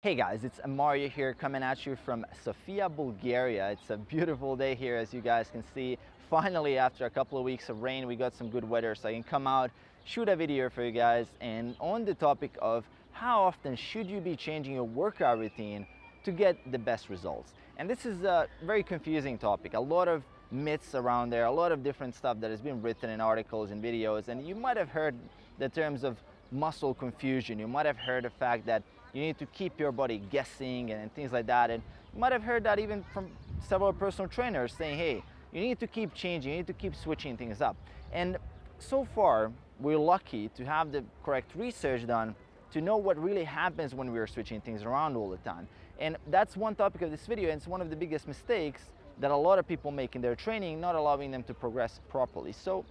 Hey guys, it's Mario here coming at you from Sofia, Bulgaria. It's a beautiful day here, as you guys can see. Finally, after a couple of weeks of rain, we got some good weather, so I can come out, shoot a video for you guys. And on the topic of how often should you be changing your workout routine to get the best results. And this is a very confusing topic. A lot of myths around there, a lot of different stuff that has been written in articles and videos. And you might have heard the terms of muscle confusion. You might have heard the fact that you need to keep your body guessing and things like that. And you might have heard that even from several personal trainers saying, hey, you need to keep changing, you need to keep switching things up. And so far, we're lucky to have the correct research done to know what really happens when we're switching things around all the time. And that's one topic of this video, and it's one of the biggest mistakes that a lot of people make in their training, not allowing them to progress properly. So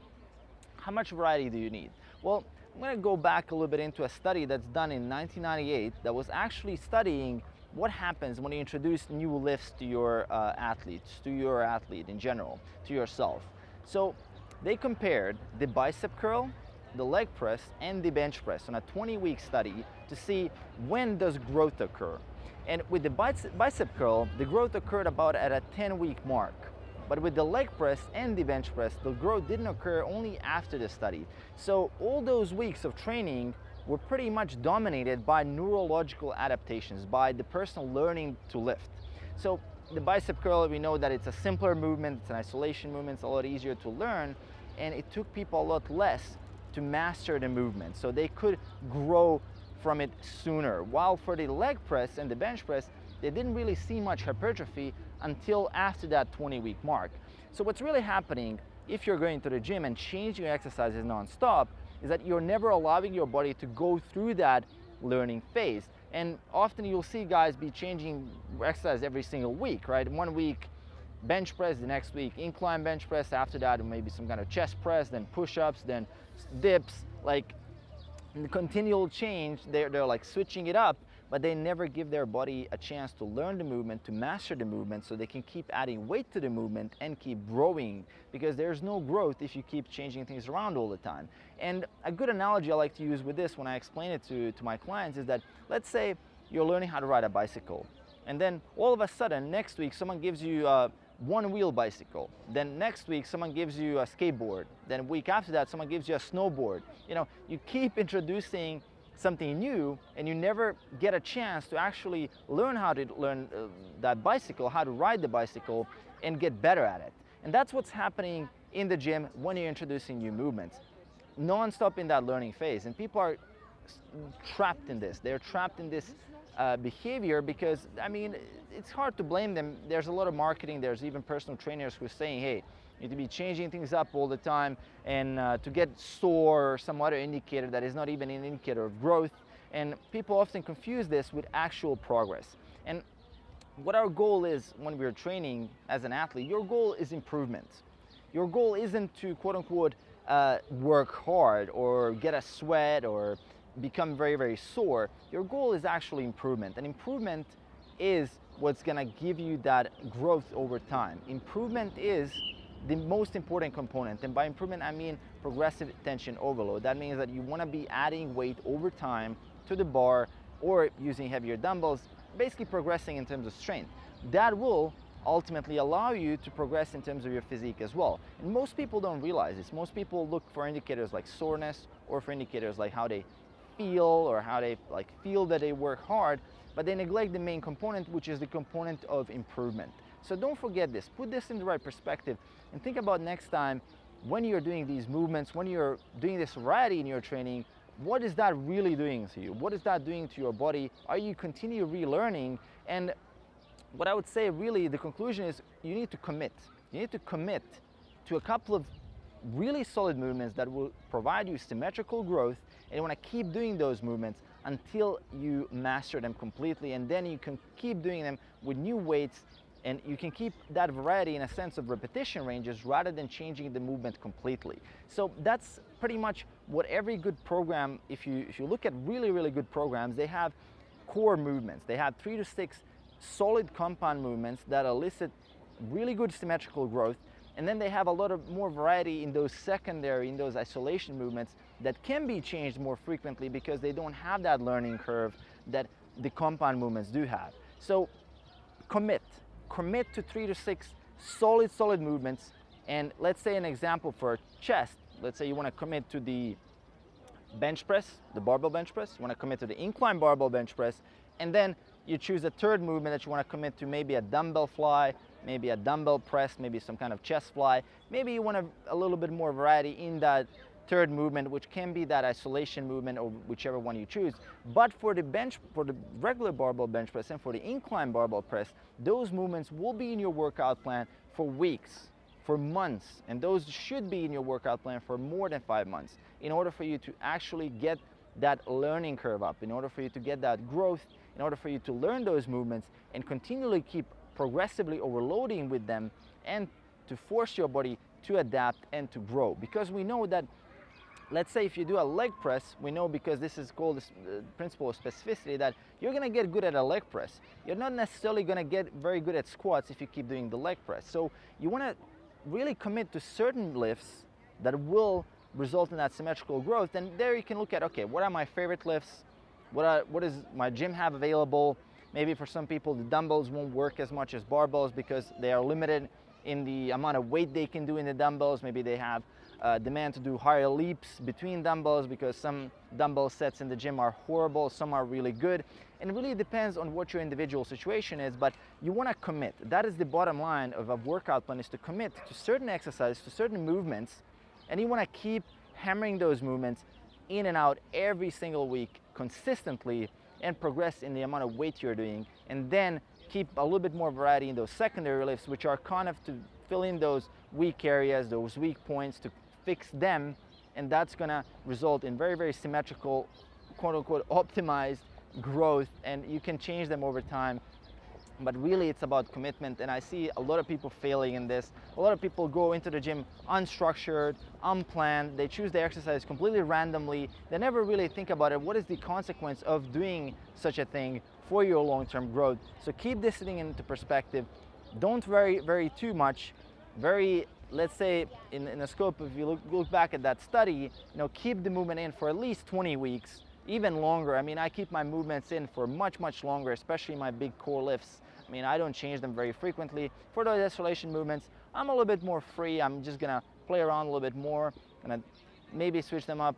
how much variety do you need? Well, I'm going to go back a little bit into a study that's done in 1998 that was actually studying what happens when you introduce new lifts to your athletes, to your athlete in general, to yourself. So they compared the bicep curl, the leg press, and the bench press on a 20-week study to see when does growth occur. And with the bicep curl, the growth occurred about at a 10-week mark. But with the leg press and the bench press, the growth didn't occur only after the study. So all those weeks of training were pretty much dominated by neurological adaptations, by the person learning to lift. So the bicep curl, we know that it's a simpler movement, it's an isolation movement, it's a lot easier to learn, and it took people a lot less to master the movement. So they could grow from it sooner. While for the leg press and the bench press, they didn't really see much hypertrophy until after that 20-week mark. So what's really happening if you're going to the gym and changing your exercises non-stop is that you're never allowing your body to go through that learning phase. And often you'll see guys be changing exercise every single week, right? 1 week bench press, the next week incline bench press, after that maybe some kind of chest press, then push-ups, then dips, like in the continual change. They're like switching it up, but they never give their body a chance to learn the movement, to master the movement, so they can keep adding weight to the movement and keep growing, because there's no growth if you keep changing things around all the time. And a good analogy I like to use with this when I explain it to my clients is that, let's say you're learning how to ride a bicycle, and then all of a sudden next week someone gives you a one-wheel bicycle, then next week someone gives you a skateboard, then a week after that someone gives you a snowboard. You know, you keep introducing something new and you never get a chance to actually learn how to learn that bicycle, how to ride the bicycle and get better at it. And that's what's happening in the gym when you're introducing new movements, non-stop in that learning phase. And people are trapped in this. They're trapped in this behavior because, I mean, it's hard to blame them. There's a lot of marketing. There's even personal trainers who are saying, hey, you need to be changing things up all the time, and to get sore or some other indicator that is not even an indicator of growth. And people often confuse this with actual progress. And what our goal is when we're training as an athlete, your goal is improvement. Your goal isn't to quote unquote work hard or get a sweat or become very, very sore. Your goal is actually improvement, and improvement is what's gonna give you that growth over time. Improvement is the most important component, and by improvement I mean progressive tension overload. That means that you want to be adding weight over time to the bar or using heavier dumbbells, basically progressing in terms of strength. That will ultimately allow you to progress in terms of your physique as well. And most people don't realize this. Most people look for indicators like soreness, or for indicators like how they feel, or how they like feel that they work hard, but they neglect the main component, which is the component of improvement. So don't forget this, put this in the right perspective, and think about next time when you're doing these movements, when you're doing this variety in your training, what is that really doing to you? What is that doing to your body? Are you continue relearning? And what I would say really, the conclusion is you need to commit. You need to commit to a couple of really solid movements that will provide you symmetrical growth, and you want to keep doing those movements until you master them completely, and then you can keep doing them with new weights, and you can keep that variety in a sense of repetition ranges rather than changing the movement completely. So that's pretty much what every good program, if you look at really, really good programs, they have core movements. They have 3 to 6 solid compound movements that elicit really good symmetrical growth, and then they have a lot of more variety in those secondary, in those isolation movements that can be changed more frequently because they don't have that learning curve that the compound movements do have. So commit to 3 to 6 solid movements. And let's say an example for chest, let's say you want to commit to the bench press, the barbell bench press, you want to commit to the incline barbell bench press, and then you choose a third movement that you want to commit to, maybe a dumbbell fly, maybe a dumbbell press, maybe some kind of chest fly. Maybe you want a little bit more variety in that third movement, which can be that isolation movement or whichever one you choose. But for the regular barbell bench press and for the incline barbell press, those movements will be in your workout plan for weeks, for months, and those should be in your workout plan for more than 5 months in order for you to actually get that learning curve up, in order for you to get that growth, in order for you to learn those movements and continually keep progressively overloading with them, and to force your body to adapt and to grow. Because we know that, let's say if you do a leg press, we know, because this is called the principle of specificity, that you're going to get good at a leg press. You're not necessarily going to get very good at squats if you keep doing the leg press. So you want to really commit to certain lifts that will result in that symmetrical growth. And there you can look at, okay, what are my favorite lifts? What does my gym have available? Maybe for some people the dumbbells won't work as much as barbells because they are limited in the amount of weight they can do in the dumbbells. Maybe they have demand to do higher leaps between dumbbells because some dumbbell sets in the gym are horrible, some are really good. And it really depends on what your individual situation is, but you want to commit. That is the bottom line of a workout plan, is to commit to certain exercises, to certain movements, and you want to keep hammering those movements in and out every single week consistently and progress in the amount of weight you're doing, and then keep a little bit more variety in those secondary lifts, which are kind of to fill in those weak areas, those weak points, to fix them, and that's going to result in very symmetrical, quote-unquote optimized growth, and you can change them over time. But really it's about commitment, and I see a lot of people failing in this. A lot of people go into the gym unstructured, unplanned, they choose the exercise completely randomly, they never really think about it. What is the consequence of doing such a thing for your long-term growth? So keep this thing into perspective. Don't vary too much. Let's say in the scope, if you look back at that study, keep the movement in for at least 20 weeks, even longer. I mean, I keep my movements in for much longer, especially my big core lifts. I mean, I don't change them very frequently. For those isolation movements, I'm a little bit more free. I'm just gonna play around a little bit more, and maybe switch them up,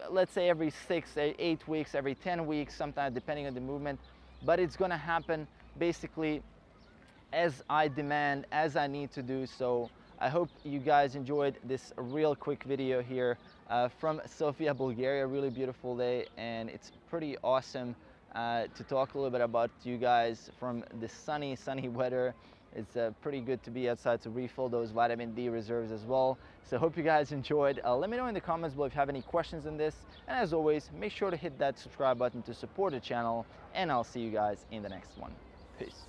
let's say every 6, 8 weeks, every 10 weeks, sometimes depending on the movement. But it's gonna happen basically as I demand, as I need to do. So I hope you guys enjoyed this real quick video here from Sofia, Bulgaria. Really beautiful day, and it's pretty awesome to talk a little bit about you guys from the sunny weather. It's pretty good to be outside to refill those vitamin D reserves as well. So hope you guys enjoyed. Let me know in the comments below if you have any questions on this, and as always, make sure to hit that subscribe button to support the channel, and I'll see you guys in the next one. Peace.